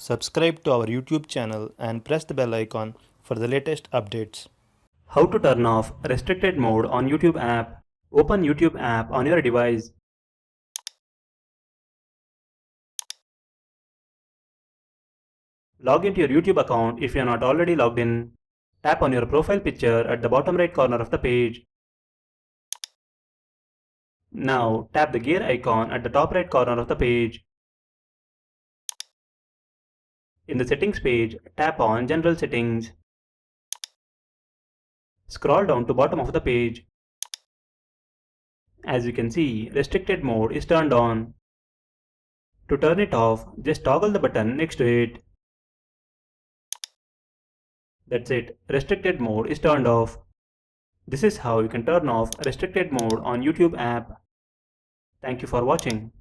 Subscribe to our YouTube channel and press the bell icon for the latest updates. How to turn off restricted mode on YouTube app. Open YouTube app on your device. Log into your YouTube account if you are not already logged in. Tap on your profile picture at the bottom right corner of the page. Now tap the gear icon at the top right corner of the page. In the settings page, tap on General Settings. Scroll down to bottom of the page. As you can see, restricted mode is turned on. To turn it off, just toggle the button next to it. That's it, restricted mode is turned off. This is how you can turn off restricted mode on YouTube app. Thank you for watching.